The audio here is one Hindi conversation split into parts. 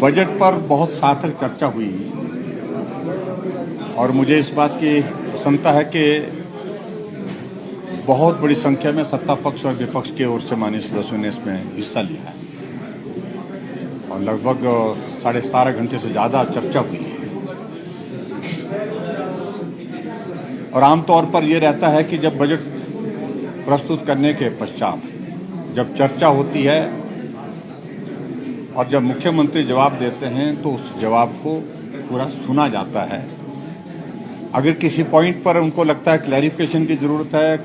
बजट पर बहुत सार्थक चर्चा हुई और मुझे इस बात की प्रसन्नता है कि बहुत बड़ी संख्या में सत्ता पक्ष और विपक्ष की ओर से माननीय सदस्यों ने इसमें हिस्सा लिया है और लगभग 17.5 घंटे से ज़्यादा चर्चा हुई है। और आमतौर पर यह रहता है कि जब बजट प्रस्तुत करने के पश्चात जब चर्चा होती है और जब मुख्यमंत्री जवाब देते हैं तो उस जवाब को पूरा सुना जाता है। अगर किसी पॉइंट पर उनको लगता है क्लैरिफिकेशन की ज़रूरत है,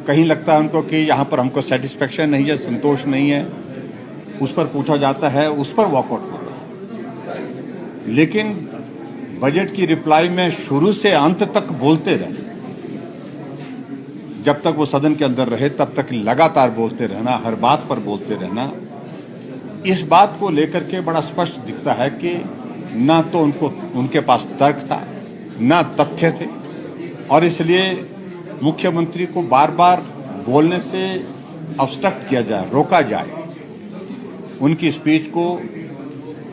कहीं लगता है उनको कि यहाँ पर हमको सेटिस्फेक्शन नहीं है, संतोष नहीं है, उस पर पूछा जाता है, उस पर वॉकआउट होता है। लेकिन बजट की रिप्लाई में शुरू से अंत तक बोलते रहे, जब तक वो सदन के अंदर रहे तब तक लगातार बोलते रहना, हर बात पर बोलते रहना, इस बात को लेकर के बड़ा स्पष्ट दिखता है कि ना तो उनके पास तर्क था, ना तथ्य थे और इसलिए मुख्यमंत्री को बार बार बोलने से ऑब्स्ट्रक्ट किया जाए, रोका जाए, उनकी स्पीच को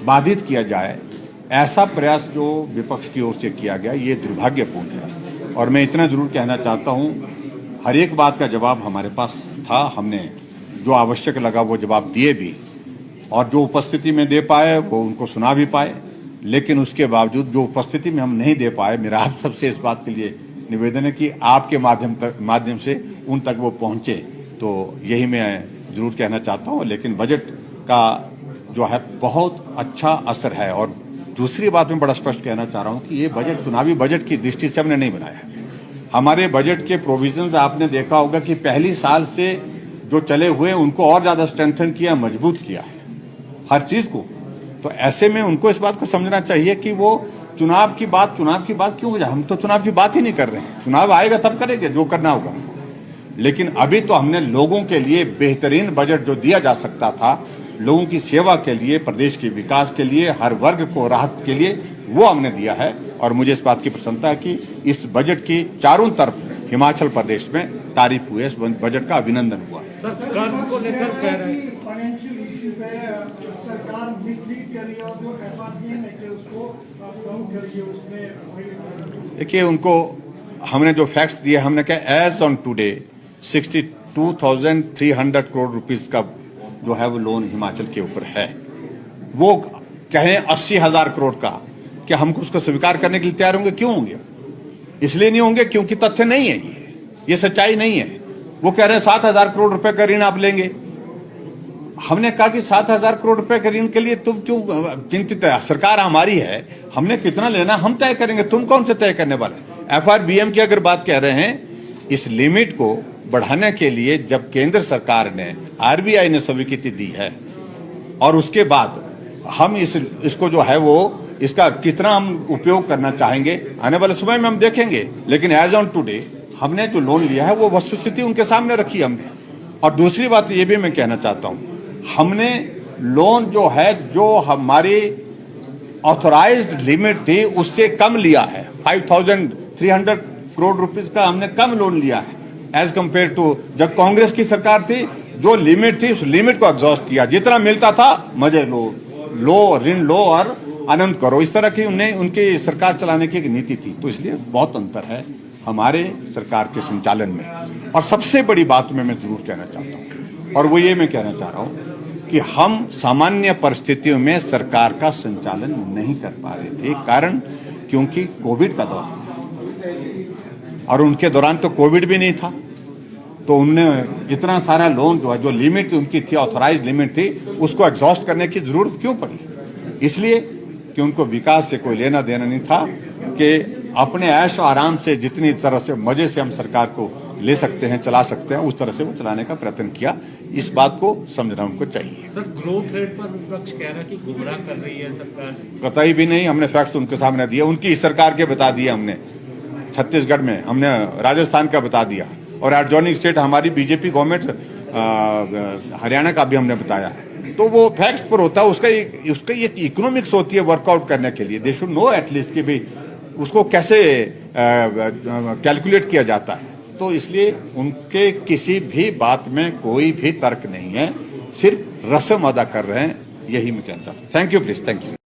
बाधित किया जाए, ऐसा प्रयास जो विपक्ष की ओर से किया गया ये दुर्भाग्यपूर्ण है। और मैं इतना जरूर कहना चाहता हूं, हर एक बात का जवाब हमारे पास था, हमने जो आवश्यक लगा वो जवाब दिए भी और जो उपस्थिति में दे पाए वो उनको सुना भी पाए। लेकिन उसके बावजूद जो उपस्थिति में हम नहीं दे पाए, मेरा आप सबसे इस बात के लिए निवेदन है कि आपके माध्यम से उन तक वो पहुंचे। तो यही मैं जरूर कहना चाहता हूं। लेकिन बजट का जो है बहुत अच्छा असर है। और दूसरी बात मैं बड़ा स्पष्ट कहना चाह रहा हूं कि ये बजट चुनावी बजट की दृष्टि से हमने नहीं बनाया। हमारे बजट के प्रोविजंस आपने देखा होगा कि पहली साल से जो चले हुए उनको और ज्यादा स्ट्रेंथन किया, मजबूत किया है हर चीज को। तो ऐसे में उनको इस बात को समझना चाहिए कि वो चुनाव की बात क्यों हो जाए। हम तो चुनाव की बात ही नहीं कर रहे हैं, चुनाव आएगा तब करेंगे जो करना होगा। लेकिन अभी तो हमने लोगों के लिए बेहतरीन बजट जो दिया जा सकता था, लोगों की सेवा के लिए, प्रदेश के विकास के लिए, हर वर्ग को राहत के लिए, वो हमने दिया है। और मुझे इस बात की प्रसन्नता है कि इस बजट की चारों तरफ हिमाचल प्रदेश में तारीफ हुई है, इस बजट का अभिनंदन हुआ है। कर्ज को लेकर कह रहे हैं फाइनेंशियल इशू पे सरकार मिसलीड कर रही है और जो एफआरबीएम है कि उसको कम करिए उसमें। देखिए, उनको हमने जो फैक्ट्स दिए, हमने कहा as on today 62,300 crore rupees का जो है वो लोन हिमाचल के ऊपर है। वो कहें 80,000 करोड़ का, क्या हम उसको स्वीकार करने के लिए तैयार होंगे? क्यों होंगे? इसलिए नहीं होंगे क्योंकि तथ्य नहीं है, ये सच्चाई नहीं है। वो कह रहे हैं 7,000 करोड़ रुपए का ऋण आप लेंगे। हमने कहा कि 7,000 करोड़ रुपए के ऋण के लिए तुम क्यों चिंतित है? सरकार हमारी है, हमने कितना लेना हम तय करेंगे, तुम कौन से तय करने वाले? एफआरबीएम की अगर बात कह रहे हैं, इस लिमिट को बढ़ाने के लिए जब केंद्र सरकार ने, आरबीआई ने स्वीकृति दी है और उसके बाद हम इसको जो है वो इसका कितना हम उपयोग करना चाहेंगे आने वाले समय में हम देखेंगे। लेकिन एज ऑन टुडे हमने जो लोन लिया है वो वस्तुस्थिति उनके सामने रखी हमने। और दूसरी बात ये भी मैं कहना चाहता हूं, हमने लोन जो है, जो हमारी ऑथराइज्ड लिमिट थी उससे कम लिया है। 5,300 करोड़ रुपीस का हमने कम लोन लिया है एज कंपेयर टू जब कांग्रेस की सरकार थी। जो लिमिट थी उस लिमिट को एग्जॉस्ट किया, जितना मिलता था मजे लो ऋण लो और आनंद करो। इस तरह की उनकी सरकार चलाने की एक नीति थी। तो इसलिए बहुत अंतर है हमारे सरकार के संचालन में। और सबसे बड़ी बात मैं जरूर कहना चाहता हूं, और वो ये मैं कहना चाह रहा हूं कि हम सामान्य परिस्थितियों में सरकार का संचालन नहीं कर पा रहे थे। कारण क्योंकि कोविड का दौर था और उनके दौरान तो कोविड भी नहीं था। तो उनने इतना सारा लोन जो लिमिट उनकी थी, ऑथराइज्ड लिमिट थी, उसको एग्जॉस्ट करने की जरूरत क्यों पड़ी? इसलिए कि उनको विकास से कोई लेना देना नहीं था, कि अपने ऐश और आराम से जितनी तरह से मजे से हम सरकार को ले सकते हैं, चला सकते हैं, उस तरह से वो चलाने का प्रयत्न किया। इस बात को समझना उनको चाहिए। सर, ग्रोथ रेट पर विपक्ष कह रहा है कि गुमराह कर रही है सरकार। कतई भी नहीं, हमने फैक्ट्स उनके सामने दिए, उनकी सरकार के बता दिए हमने। छत्तीसगढ़ में हमने, राजस्थान का बता दिया और एडजॉइनिंग स्टेट हमारी बीजेपी गवर्नमेंट हरियाणा का भी हमने बताया है। तो वो फैक्ट्स पर होता है, उसका एक इकोनॉमिक्स होती है वर्कआउट करने के लिए। दे शुड नो एटलीस्ट कि भाई उसको कैसे कैलकुलेट किया जाता है। तो इसलिए उनके किसी भी बात में कोई भी तर्क नहीं है, सिर्फ रस्म अदा कर रहे हैं। यही मैं कहता हूँ। Thank you please, thank you.